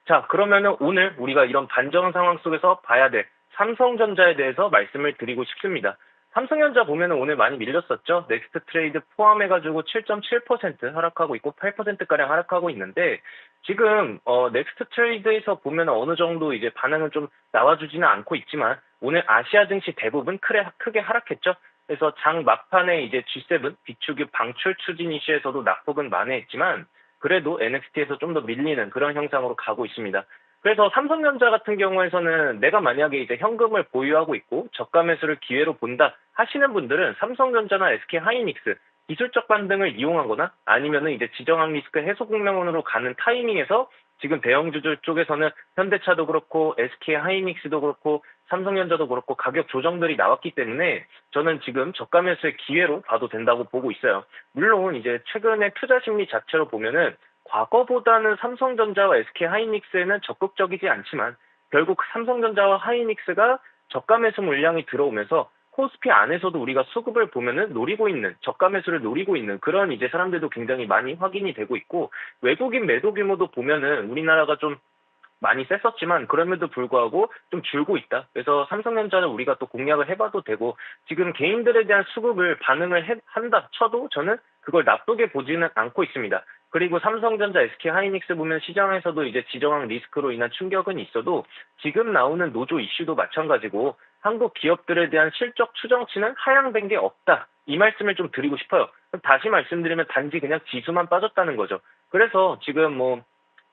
자, 그러면은 오늘 우리가 이런 반전 상황 속에서 봐야 될 삼성전자에 대해서 말씀을 드리고 싶습니다. 삼성전자 보면은 오늘 많이 밀렸었죠. 넥스트 트레이드 포함해가지고 7.7% 하락하고 있고 8%가량 하락하고 있는데 지금 넥스트 트레이드에서 보면 어느 정도 이제 반응은 좀 나와주지는 않고 있지만 오늘 아시아 증시 대부분 크게 하락했죠. 그래서 장 막판에 이제 G7 비축유 방출 추진 이슈에서도 낙폭은 만회했지만 그래도 NXT에서 좀 더 밀리는 그런 형상으로 가고 있습니다. 그래서 삼성전자 같은 경우에서는 내가 만약에 이제 현금을 보유하고 있고 저가 매수를 기회로 본다 하시는 분들은 삼성전자나 SK하이닉스 기술적 반등을 이용하거나 아니면은 이제 지정학 리스크 해소 국면으로 가는 타이밍에서 지금 대형주들 쪽에서는 현대차도 그렇고 SK하이닉스도 그렇고 삼성전자도 그렇고 가격 조정들이 나왔기 때문에 저는 지금 저가 매수의 기회로 봐도 된다고 보고 있어요. 물론 이제 최근에 투자 심리 자체로 보면은 과거보다는 삼성전자와 SK하이닉스에는 적극적이지 않지만 결국 삼성전자와 하이닉스가 저가 매수 물량이 들어오면서 코스피 안에서도 우리가 수급을 보면은 노리고 있는 저가 매수를 노리고 있는 그런 이제 사람들도 굉장히 많이 확인이 되고 있고 외국인 매도 규모도 보면은 우리나라가 좀 많이 셌었지만 그럼에도 불구하고 좀 줄고 있다. 그래서 삼성전자는 우리가 또 공략을 해봐도 되고 지금 개인들에 대한 수급을 반응을 한다 쳐도 저는 그걸 나쁘게 보지는 않고 있습니다. 그리고 삼성전자, SK하이닉스 보면 시장에서도 이제 지정학 리스크로 인한 충격은 있어도 지금 나오는 노조 이슈도 마찬가지고 한국 기업들에 대한 실적 추정치는 하향된 게 없다. 이 말씀을 좀 드리고 싶어요. 다시 말씀드리면 단지 그냥 지수만 빠졌다는 거죠. 그래서 지금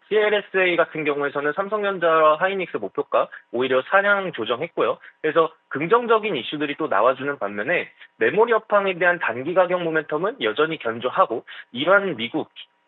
CLSA 같은 경우에서는 삼성전자와 하이닉스 목표가 오히려 상향 조정했고요. 그래서 긍정적인 이슈들이 또 나와주는 반면에 메모리 업황에 대한 단기 가격 모멘텀은 여전히 견조하고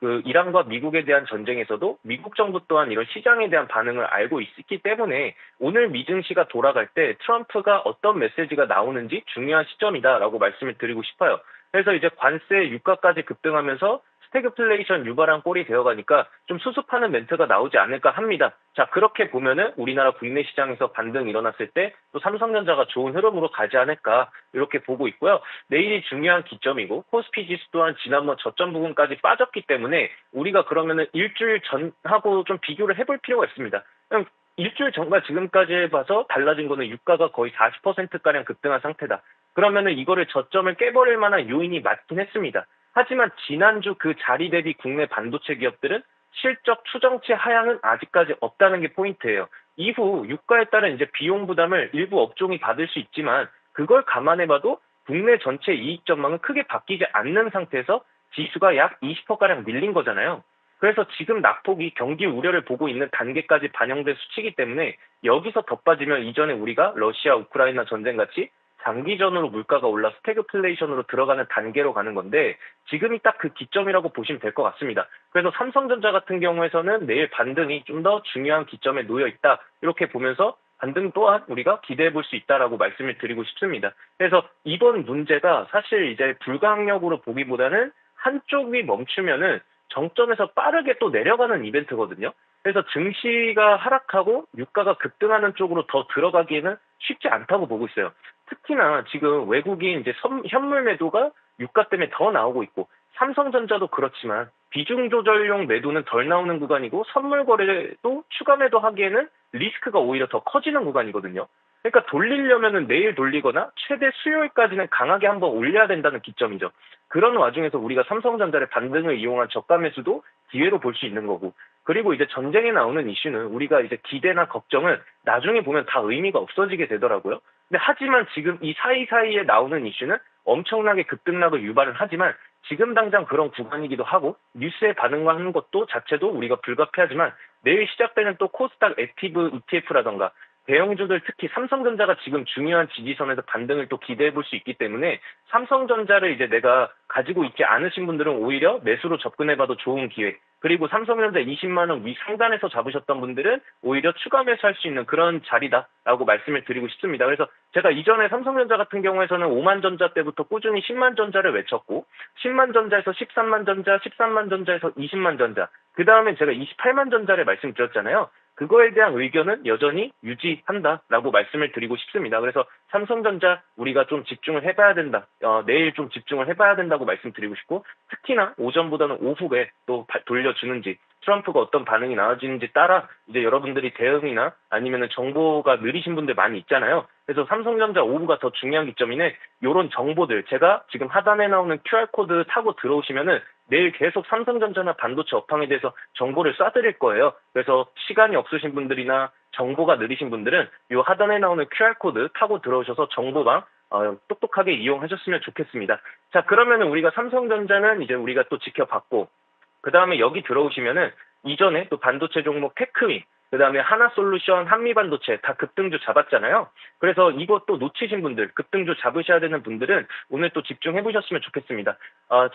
이란과 미국에 대한 전쟁에서도 미국 정부 또한 이런 시장에 대한 반응을 알고 있기 때문에 오늘 미증시가 돌아갈 때 트럼프가 어떤 메시지가 나오는지 중요한 시점이다라고 말씀을 드리고 싶어요. 그래서 이제 관세 유가까지 급등하면서 스태그플레이션 유발한 꼴이 되어가니까 좀 수습하는 멘트가 나오지 않을까 합니다. 자, 그렇게 보면은 우리나라 국내 시장에서 반등이 일어났을 때 또 삼성전자가 좋은 흐름으로 가지 않을까 이렇게 보고 있고요. 내일이 중요한 기점이고 코스피 지수 또한 지난번 저점 부분까지 빠졌기 때문에 우리가 그러면은 일주일 전하고 좀 비교를 해볼 필요가 있습니다. 그냥 일주일 전과 지금까지 봐서 달라진 거는 유가가 거의 40%가량 급등한 상태다. 그러면은 이거를 저점을 깨버릴 만한 요인이 맞긴 했습니다. 하지만 지난주 그 자리 대비 국내 반도체 기업들은 실적 추정치 하향은 아직까지 없다는 게 포인트예요. 이후 유가에 따른 이제 비용 부담을 일부 업종이 받을 수 있지만 그걸 감안해봐도 국내 전체 이익 전망은 크게 바뀌지 않는 상태에서 지수가 약 20%가량 밀린 거잖아요. 그래서 지금 낙폭이 경기 우려를 보고 있는 단계까지 반영된 수치이기 때문에 여기서 더 빠지면 이전에 우리가 러시아 우크라이나 전쟁 같이 장기전으로 물가가 올라 스태그플레이션으로 들어가는 단계로 가는 건데 지금이 딱 그 기점이라고 보시면 될 것 같습니다. 그래서 삼성전자 같은 경우에서는 내일 반등이 좀 더 중요한 기점에 놓여 있다. 이렇게 보면서 반등 또한 우리가 기대해 볼 수 있다라고 말씀을 드리고 싶습니다. 그래서 이번 문제가 사실 이제 불가항력으로 보기보다는 한쪽이 멈추면은 정점에서 빠르게 또 내려가는 이벤트거든요. 그래서 증시가 하락하고 유가가 급등하는 쪽으로 더 들어가기에는 쉽지 않다고 보고 있어요. 특히나 지금 외국인 이제 현물 매도가 유가 때문에 더 나오고 있고 삼성전자도 그렇지만 비중 조절용 매도는 덜 나오는 구간이고 선물 거래도 추가 매도하기에는 리스크가 오히려 더 커지는 구간이거든요. 그러니까 돌리려면은 내일 돌리거나 최대 수요일까지는 강하게 한번 올려야 된다는 기점이죠. 그런 와중에서 우리가 삼성전자의 반등을 이용한 저가 매수도 기회로 볼 수 있는 거고 그리고 이제 전쟁에 나오는 이슈는 우리가 이제 기대나 걱정은 나중에 보면 다 의미가 없어지게 되더라고요. 근데 하지만 지금 이 사이사이에 나오는 이슈는 엄청나게 급등락을 유발은 하지만 지금 당장 그런 구간이기도 하고 뉴스에 반응하는 것도 자체도 우리가 불가피하지만 내일 시작되는 또 코스닥 액티브 ETF라던가 대형주들 특히 삼성전자가 지금 중요한 지지선에서 반등을 또 기대해 볼 수 있기 때문에 삼성전자를 이제 내가 가지고 있지 않으신 분들은 오히려 매수로 접근해봐도 좋은 기회. 그리고 삼성전자 20만 원 위 상단에서 잡으셨던 분들은 오히려 추가 매수할 수 있는 그런 자리다라고 말씀을 드리고 싶습니다. 그래서 제가 이전에 삼성전자 같은 경우에서는 5만 전자 때부터 꾸준히 10만 전자를 외쳤고 10만 전자에서 13만 전자, 13만 전자에서 20만 전자 그 다음에 제가 28만 전자를 말씀드렸잖아요. 그거에 대한 의견은 여전히 유지한다라고 말씀을 드리고 싶습니다. 그래서 삼성전자 우리가 좀 집중을 해봐야 된다. 내일 좀 집중을 해봐야 된다고 말씀드리고 싶고, 특히나 오전보다는 오후에 또 돌려주는지, 트럼프가 어떤 반응이 나와지는지 따라 이제 여러분들이 대응이나 아니면은 정보가 느리신 분들 많이 있잖아요. 그래서 삼성전자 오후가 더 중요한 기점이네. 요런 정보들 제가 지금 하단에 나오는 QR코드 타고 들어오시면은 내일 계속 삼성전자나 반도체 업황에 대해서 정보를 쏴드릴 거예요. 그래서 시간이 없으신 분들이나 정보가 느리신 분들은 요 하단에 나오는 QR코드 타고 들어오셔서 정보방 똑똑하게 이용하셨으면 좋겠습니다. 자, 그러면은 우리가 삼성전자는 이제 우리가 또 지켜봤고, 그 다음에 여기 들어오시면은 이전에 또 반도체 종목 테크윈, 그 다음에 하나솔루션, 한미반도체 다 급등주 잡았잖아요. 그래서 이것도 놓치신 분들, 급등주 잡으셔야 되는 분들은 오늘 또 집중해 보셨으면 좋겠습니다.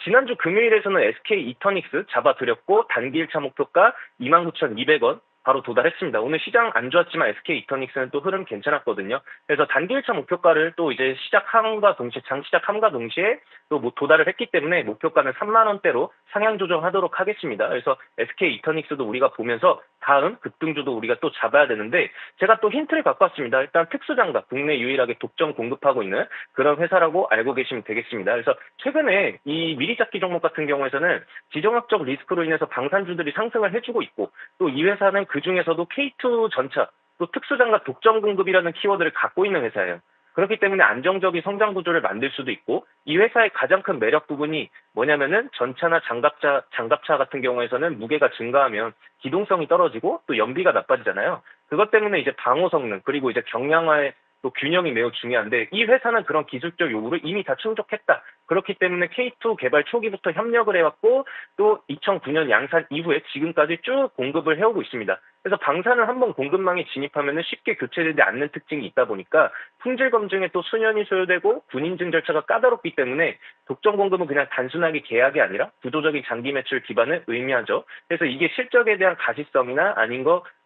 지난주 금요일에서는 SK 이터닉스 잡아드렸고, 단기 1차 목표가 29,200원. 바로 도달했습니다. 오늘 시장 안 좋았지만 SK 이터닉스는 또 흐름 괜찮았거든요. 그래서 단기 1차 목표가를 또 이제 시작함과 동시에, 장 시작함과 동시에 또 도달을 했기 때문에 목표가는 3만 원대로 상향 조정하도록 하겠습니다. 그래서 SK 이터닉스도 우리가 보면서 다음 급등주도 우리가 또 잡아야 되는데, 제가 또 힌트를 갖고 왔습니다. 일단 특수장갑, 국내 유일하게 독점 공급하고 있는 그런 회사라고 알고 계시면 되겠습니다. 그래서 최근에 이 미리잡기 종목 같은 경우에서는 지정학적 리스크로 인해서 방산주들이 상승을 해주고 있고, 또 이 회사는 그 중에서도 K2 전차, 또 특수장갑 독점 공급이라는 키워드를 갖고 있는 회사예요. 그렇기 때문에 안정적인 성장 구조를 만들 수도 있고, 이 회사의 가장 큰 매력 부분이 뭐냐면은 전차나 장갑차 같은 경우에서는 무게가 증가하면 기동성이 떨어지고 또 연비가 나빠지잖아요. 그것 때문에 이제 방호 성능, 그리고 이제 경량화의 또 균형이 매우 중요한데, 이 회사는 그런 기술적 요구를 이미 다 충족했다. 그렇기 때문에 K2 개발 초기부터 협력을 해왔고, 또 2009년 양산 이후에 지금까지 쭉 공급을 해오고 있습니다. 그래서 방산을 한번 공급망에 진입하면 쉽게 교체되지 않는 특징이 있다 보니까 품질 검증에 또 수년이 소요되고 군인증 절차가 까다롭기 때문에 독점 공급은 그냥 단순하게 계약이 아니라 구조적인 장기 매출 기반을 의미하죠. 그래서 이게 실적에 대한 가시성이나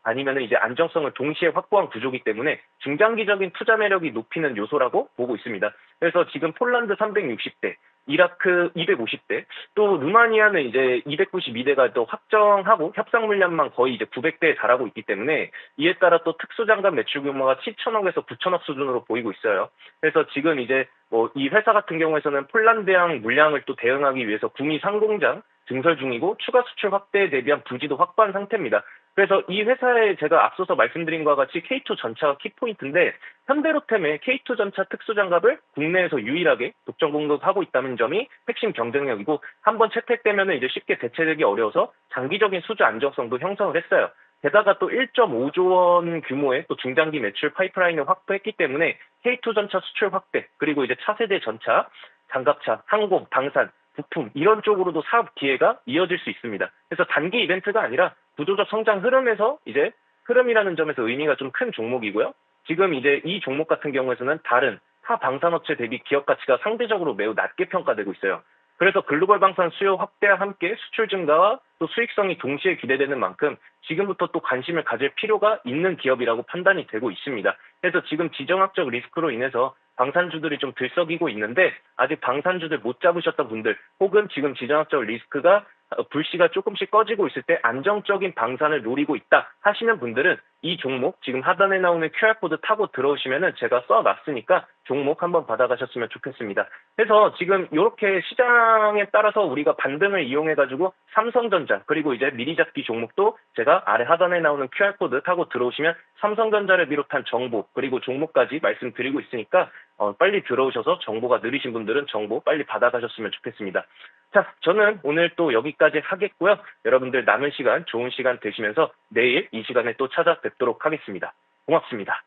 아니면은 이제 안정성을 동시에 확보한 구조이기 때문에 중장기적인 투자 매력이 높이는 요소라고 보고 있습니다. 그래서 지금 폴란드 360대, 이라크 250대, 또 루마니아는 이제 292대가 또 확정하고 협상 물량만 거의 이제 900대에 달하고 있기 때문에, 이에 따라 또 특수장갑 매출 규모가 7천억에서 9천억 수준으로 보이고 있어요. 그래서 지금 이제 이 회사 같은 경우에서는 폴란드양 물량을 또 대응하기 위해서 구미 상공장 증설 중이고, 추가 수출 확대에 대비한 부지도 확보한 상태입니다. 그래서 이 회사에 제가 앞서서 말씀드린 것과 같이 K2 전차가 키포인트인데, 현대로템의 K2 전차 특수장갑을 국내에서 유일하게 독점 공급하고 있다는 점이 핵심 경쟁력이고, 한번 채택되면 이제 쉽게 대체되기 어려워서 장기적인 수주 안정성도 형성을 했어요. 게다가 또 1.5조 원 규모의 또 중장기 매출 파이프라인을 확보했기 때문에 K2 전차 수출 확대, 그리고 이제 차세대 전차, 장갑차, 항공, 방산, 부품 이런 쪽으로도 사업 기회가 이어질 수 있습니다. 그래서 단기 이벤트가 아니라 구조적 성장 흐름에서 이제 흐름이라는 점에서 의미가 좀 큰 종목이고요. 지금 이제 이 종목 같은 경우에서는 다른 타 방산업체 대비 기업 가치가 상대적으로 매우 낮게 평가되고 있어요. 그래서 글로벌 방산 수요 확대와 함께 수출 증가와 또 수익성이 동시에 기대되는 만큼 지금부터 또 관심을 가질 필요가 있는 기업이라고 판단이 되고 있습니다. 그래서 지금 지정학적 리스크로 인해서 방산주들이 좀 들썩이고 있는데, 아직 방산주들 못 잡으셨던 분들, 혹은 지금 지정학적 리스크가 불씨가 조금씩 꺼지고 있을 때 안정적인 방산을 노리고 있다 하시는 분들은 이 종목 지금 하단에 나오는 QR코드 타고 들어오시면은 제가 써놨으니까 종목 한번 받아가셨으면 좋겠습니다. 그래서 지금 이렇게 시장에 따라서 우리가 반등을 이용해가지고 삼성전자, 그리고 이제 미리잡기 종목도 제가 아래 하단에 나오는 QR코드 타고 들어오시면 삼성전자를 비롯한 정보, 그리고 종목까지 말씀드리고 있으니까 빨리 들어오셔서 정보가 느리신 분들은 정보 빨리 받아가셨으면 좋겠습니다. 자, 저는 오늘 또 여기까지 하겠고요. 여러분들 남은 시간 좋은 시간 되시면서 내일 이 시간에 또 찾아뵙도록 하겠습니다. 고맙습니다.